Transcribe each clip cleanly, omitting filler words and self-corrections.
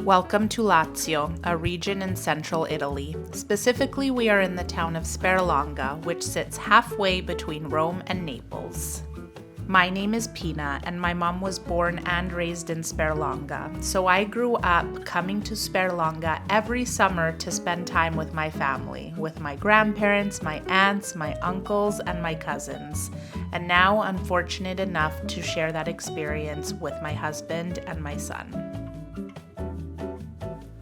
Welcome to Lazio, a region in central Italy. Specifically, we are in the town of Sperlonga, which sits halfway between Rome and Naples. My name is Pina, and my mom was born and raised in Sperlonga, so I grew up coming to Sperlonga every summer to spend time with my family, with my grandparents, my aunts, my uncles, and my cousins. And now I'm fortunate enough to share that experience with my husband and my son.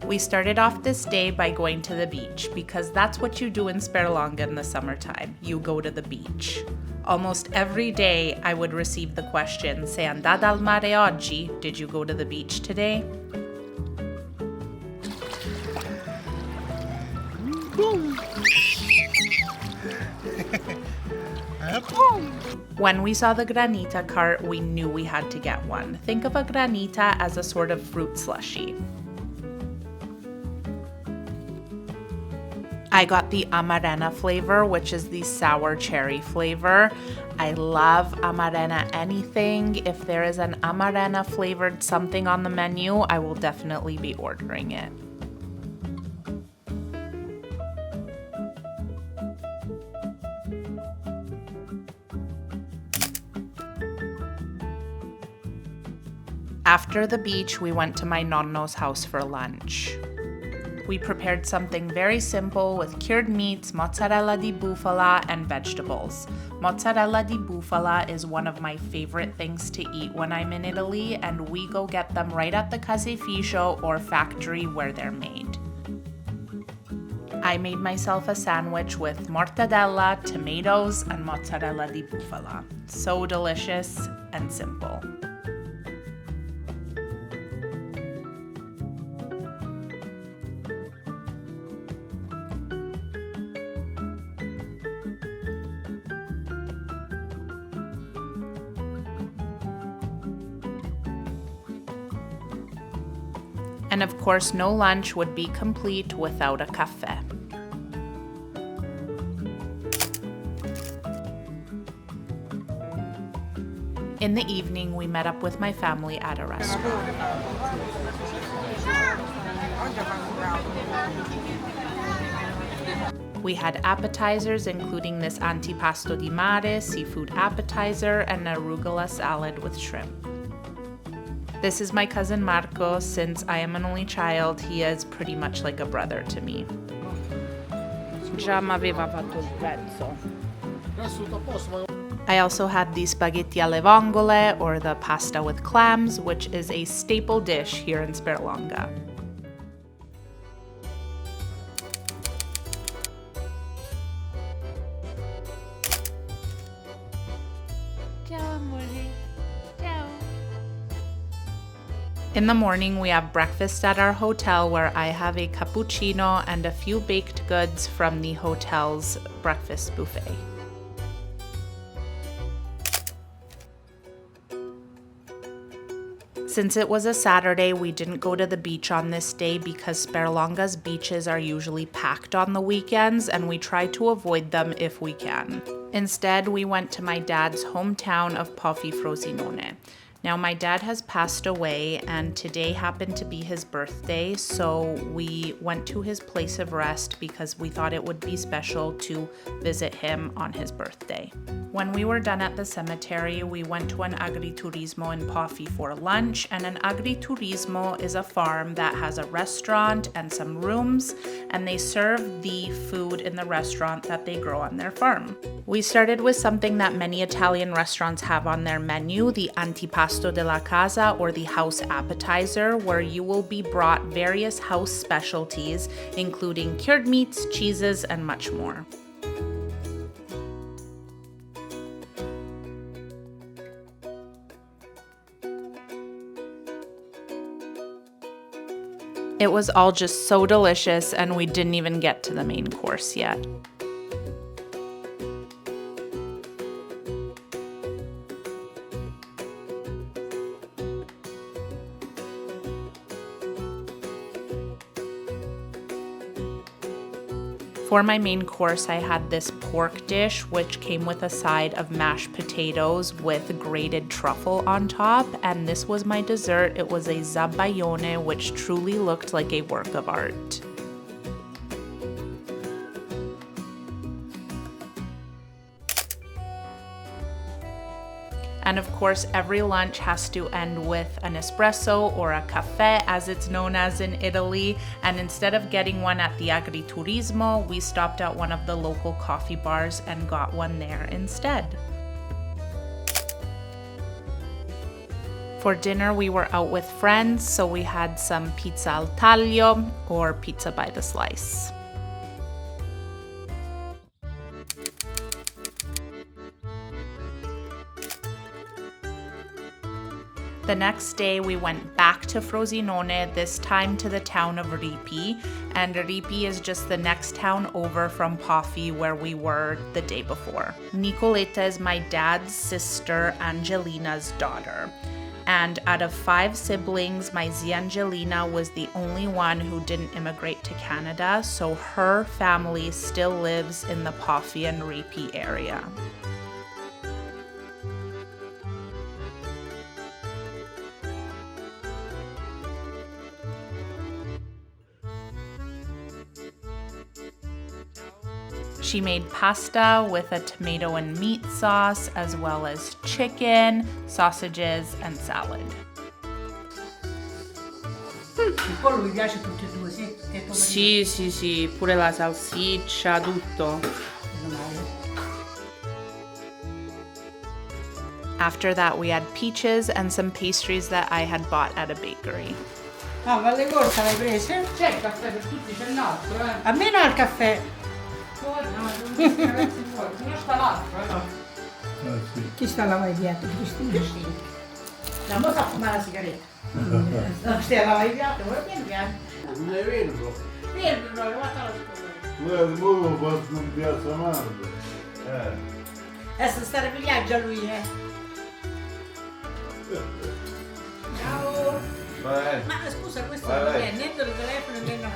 We started off this day by going to the beach because that's what you do in Sperlonga in the summertime. You go to the beach. Almost every day I would receive the question, "Sei andata al mare oggi?" Did you go to the beach today? When we saw the granita cart, we knew we had to get one. Think of a granita as a sort of fruit slushy. I got the amarena flavor, which is the sour cherry flavor. I love amarena anything. If there is an amarena flavored something on the menu, I will definitely be ordering it. After the beach, we went to my nonno's house for lunch. We prepared something very simple with cured meats, mozzarella di bufala, and vegetables. Mozzarella di bufala is one of my favorite things to eat when I'm in Italy, and we go get them right at the caseificio or factory where they're made. I made myself a sandwich with mortadella, tomatoes, and mozzarella di bufala. So delicious and simple. And of course, no lunch would be complete without a caffè. In the evening, we met up with my family at a restaurant. We had appetizers, including this antipasto di mare, seafood appetizer, and an arugula salad with shrimp. This is my cousin Marco. Since I am an only child, he is pretty much like a brother to me. Già mi aveva fatto il prezzo. I also had the spaghetti alle vongole, or the pasta with clams, which is a staple dish here in Sperlonga. Ciao amore. Ciao. In the morning, we have breakfast at our hotel where I have a cappuccino and a few baked goods from the hotel's breakfast buffet. Since it was a Saturday, we didn't go to the beach on this day because Sperlonga's beaches are usually packed on the weekends, and we try to avoid them if we can. Instead, we went to my dad's hometown of Frosinone. Now, my dad has passed away, and today happened to be his birthday, so we went to his place of rest because we thought it would be special to visit him on his birthday. When we were done at the cemetery, we went to an agriturismo in Pofi for lunch, and an agriturismo is a farm that has a restaurant and some rooms, and they serve the food in the restaurant that they grow on their farm. We started with something that many Italian restaurants have on their menu, the antipasto della casa, or the house appetizer, where you will be brought various house specialties, including cured meats, cheeses, and much more. It was all just so delicious, and we didn't even get to the main course yet. For my main course, I had this pork dish, which came with a side of mashed potatoes with grated truffle on top. And this was my dessert. It was a zabaione, which truly looked like a work of art. And of course, every lunch has to end with an espresso or a caffè, as it's known as in Italy. And instead of getting one at the agriturismo, we stopped at one of the local coffee bars and got one there instead. For dinner, we were out with friends, so we had some pizza al taglio or pizza by the slice. The next day, we went back to Frosinone, this time to the town of Ripi, and Ripi is just the next town over from Paffi where we were the day before. Nicoletta is my dad's sister, Angelina's daughter. And out of 5 siblings, my zia Angelina was the only one who didn't immigrate to Canada, so her family still lives in the Paffi and Ripi area. She made pasta with a tomato and meat sauce, as well as chicken, sausages, and salad. Il pollo vi piace tutti e due, sì? Sì, pure la salsiccia, tutto. After that, we had peaches and some pastries that I had bought at a bakery. Ah, Valle Corsa l'hai prese? C'è il caffè per tutti, c'è l'altro, A me no il caffè. Chi sta a lavare i piatti? Cristina? La mo sta a fumare la sigaretta. No, stai a lavare i piatti, vuoi piano piano? Non è vero. Vieni, guarda la scuola. Noi al volo possono in piazza Marco. Adesso stare pigliaggio a lui, Ciao. Vai. Ma scusa, questo Vai, non vai. è niente il telefono e niente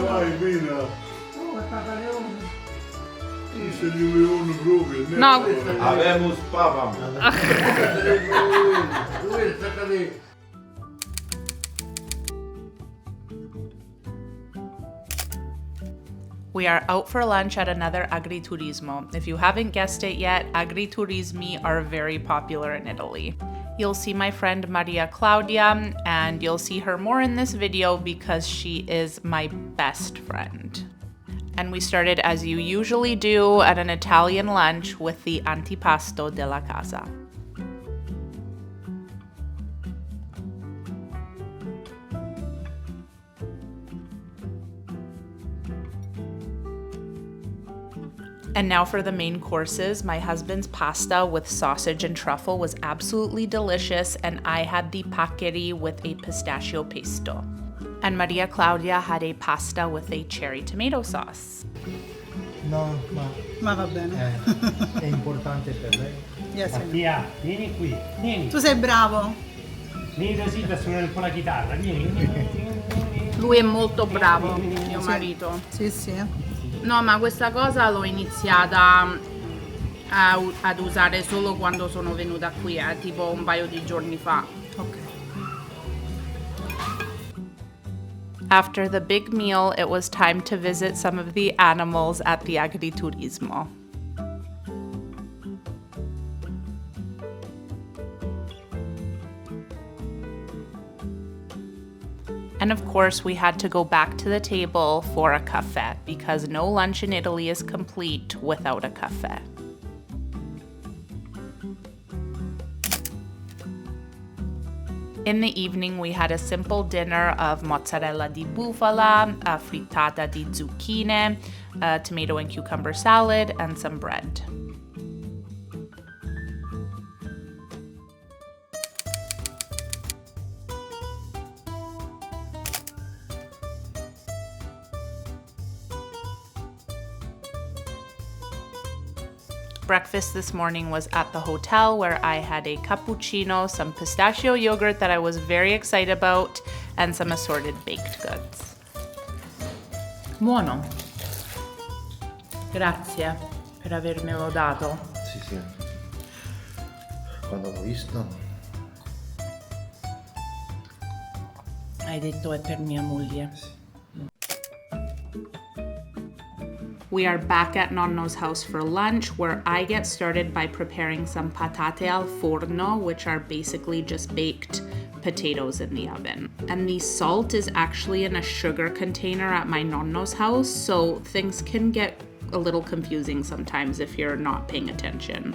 Vai, Mina. Oh, è Papa Leone. Se gli leone proprio. No. Avemus papam. We are out for lunch at another agriturismo. If you haven't guessed it yet, agriturismi are very popular in Italy. You'll see my friend Maria Claudia, and you'll see her more in this video because she is my best friend. And we started, as you usually do, at an Italian lunch with the antipasto della casa. And now for the main courses. My husband's pasta with sausage and truffle was absolutely delicious, and I had the paccheri with a pistachio pesto. And Maria Claudia had a pasta with a cherry tomato sauce. No, Ma va bene. è importante per lei. Yes, I know. Mattia, vieni qui, vieni. Tu sei bravo. Vieni da Silvia a suonare un po' la chitarra, vieni. Lui è molto bravo, mio marito. Sì, sì. No, ma questa cosa l'ho iniziata ad usare solo quando sono venuta qui, tipo un paio di giorni fa. Ok. After the big meal, it was time to visit some of the animals at the agriturismo. And of course, we had to go back to the table for a caffè because no lunch in Italy is complete without a caffè. In the evening, we had a simple dinner of mozzarella di bufala, frittata di zucchine, tomato and cucumber salad, and some bread. Breakfast this morning was at the hotel where I had a cappuccino, some pistachio yogurt that I was very excited about, and some assorted baked goods. Buono. Grazie per avermelo dato. Sì, sì. Quando l'ho visto. Hai detto è per mia moglie. We are back at Nonno's house for lunch, where I get started by preparing some patate al forno, which are basically just baked potatoes in the oven. And the salt is actually in a sugar container at my Nonno's house, so things can get a little confusing sometimes if you're not paying attention.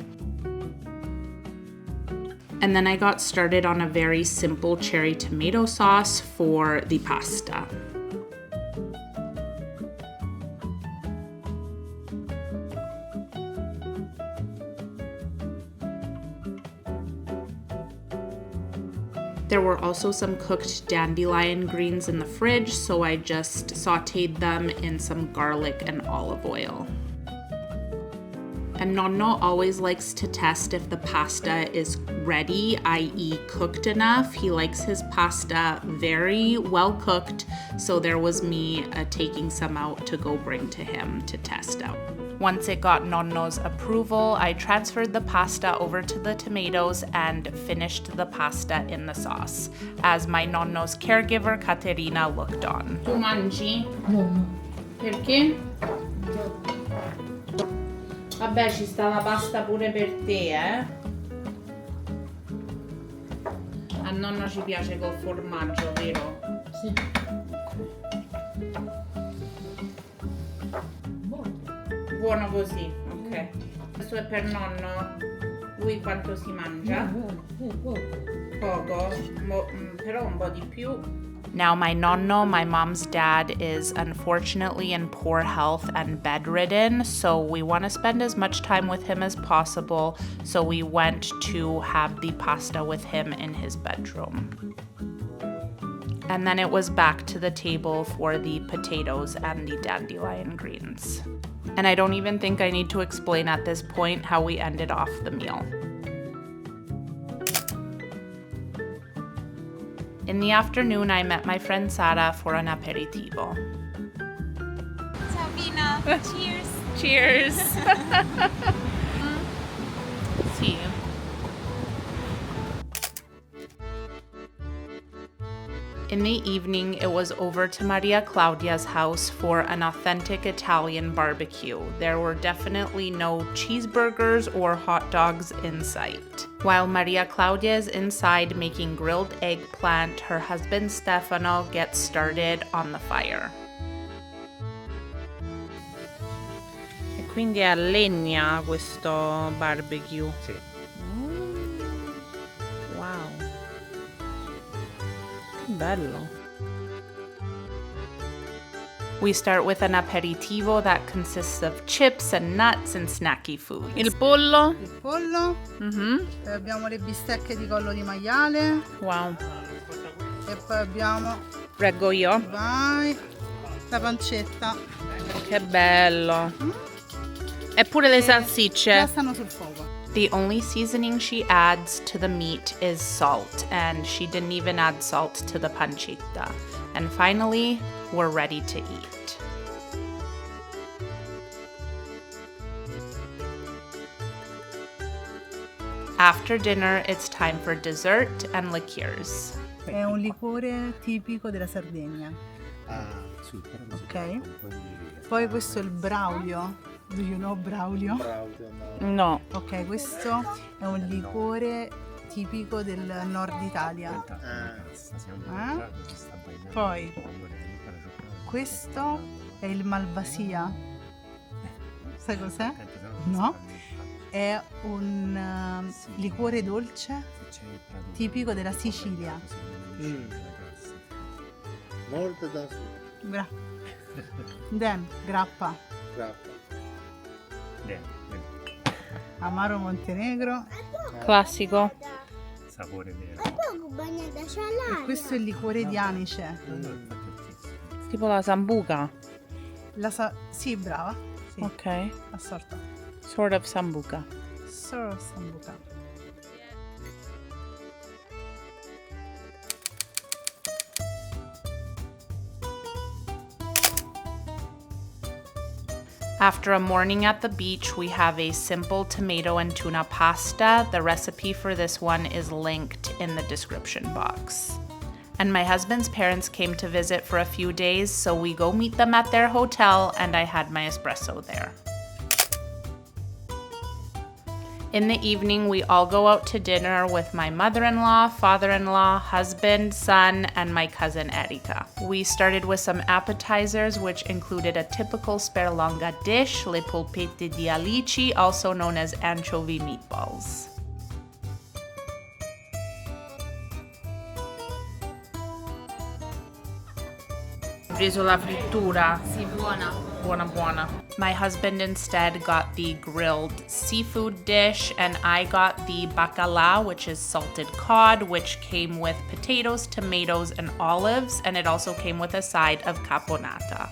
And then I got started on a very simple cherry tomato sauce for the pasta. There were also some cooked dandelion greens in the fridge, so I just sauteed them in some garlic and olive oil. And Nonno always likes to test if the pasta is ready, i.e. cooked enough. He likes his pasta very well cooked, so there was me taking some out to go bring to him to test out. Once it got Nonno's approval, I transferred the pasta over to the tomatoes and finished the pasta in the sauce, as my Nonno's caregiver, Caterina, looked on. Tu mangi? No. Perché? Vabbè, ci sta la pasta pure per te, eh? A nonno ci piace col formaggio, vero? Sì. Buono così, ok. Questo è per nonno. Lui quanto si mangia? Poco, però un po' di più. Now, my Nonno, my mom's dad, is unfortunately in poor health and bedridden, so we want to spend as much time with him as possible, so we went to have the pasta with him in his bedroom. And then it was back to the table for the potatoes and the dandelion greens. And I don't even think I need to explain at this point how we ended off the meal. In the afternoon, I met my friend Sara for an aperitivo. Ciao Vina, cheers! Cheers! Sì. In the evening, it was over to Maria Claudia's house for an authentic Italian barbecue. There were definitely no cheeseburgers or hot dogs in sight. While Maria Claudia is inside making grilled eggplant, her husband Stefano gets started on the fire. E quindi è a legna questo barbecue. Sì. Wow. Che bello. We start with an aperitivo that consists of chips and nuts and snacky foods. Il pollo? Il pollo, abbiamo le bistecche di collo di maiale Wow. e poi abbiamo Reggo io. vai, la pancetta. Che bello. E pure le salsicce. Già stanno sul fuoco. The only seasoning she adds to the meat is salt, and she didn't even add salt to the pancetta. And finally, we're ready to eat. After dinner, it's time for dessert and liqueurs. È un liquore tipico della Sardegna, Ah, sì, però ok? Poi questo è il braulio. Do you know braulio? No. Ok, questo è un liquore tipico del nord Italia. Poi questo è il malvasia. Sai cos'è? No? È un liquore dolce tipico della Sicilia. Molto da sud. Bra. Then, grappa. Amaro Montenegro. Classico. Sapore vero. E questo è il liquore di anice. Tipo la sambuca. Sì, brava. Sì, Ok. assorta. Sort of sambuca. Solo sambuca. After a morning at the beach, we have a simple tomato and tuna pasta. The recipe for this one is linked in the description box. And my husband's parents came to visit for a few days, so we go meet them at their hotel, and I had my espresso there. In the evening, we all go out to dinner with my mother-in-law, father-in-law, husband, son, and my cousin Erika. We started with some appetizers, which included a typical sperlonga dish, le polpette di alici, also known as anchovy meatballs. Preso la frittura. Sì, buona. Buona buona. My husband instead got the grilled seafood dish, and I got the bacala, which is salted cod, which came with potatoes, tomatoes, and olives, and it also came with a side of caponata.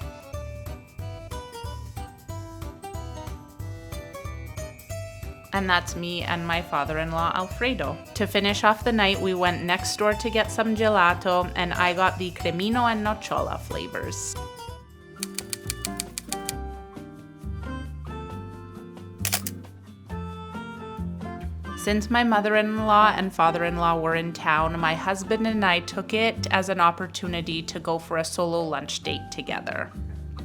And that's me and my father-in-law, Alfredo. To finish off the night, we went next door to get some gelato, and I got the cremino and nocciola flavors. Since my mother-in-law and father-in-law were in town, my husband and I took it as an opportunity to go for a solo lunch date together.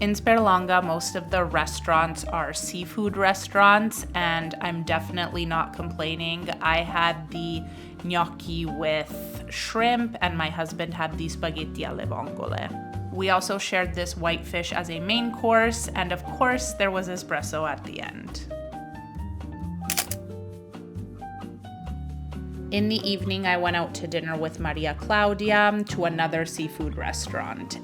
In Sperlonga, most of the restaurants are seafood restaurants, and I'm definitely not complaining. I had the gnocchi with shrimp, and my husband had the spaghetti alle vongole. We also shared this white fish as a main course, and of course, there was espresso at the end. In the evening, I went out to dinner with Maria Claudia to another seafood restaurant.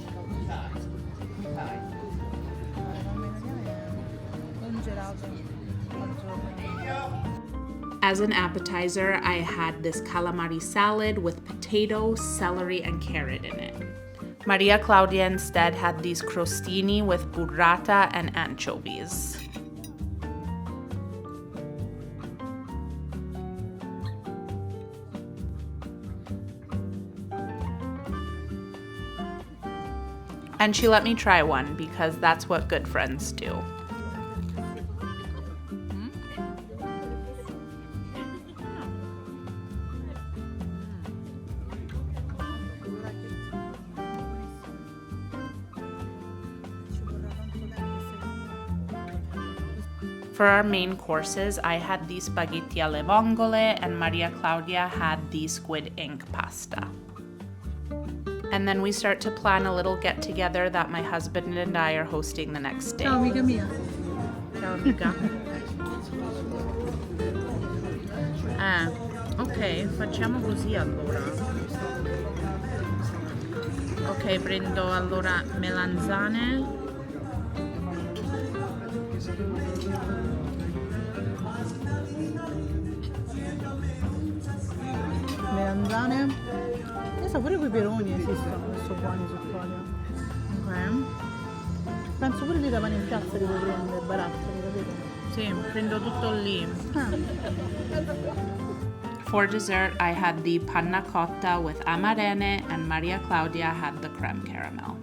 As an appetizer, I had this calamari salad with potato, celery, and carrot in it. Maria Claudia instead had these crostini with burrata and anchovies. And she let me try one because that's what good friends do. For our main courses, I had the spaghetti alle vongole and Maria Claudia had the squid ink pasta. And then we start to plan a little get-together that my husband and I are hosting the next day. Ciao amica mia. Ciao amica. Ok, facciamo così allora. Ok, prendo allora melanzane. Melanzane. Io so pure quei peroni esistono, sono buoni sul foglio. Ok. Penso pure li davano in piazza li puoi prendere, barattoli, capito? Sì, prendo tutto lì. Ah. For dessert, I had the panna cotta with amarene and Maria Claudia had the creme caramel.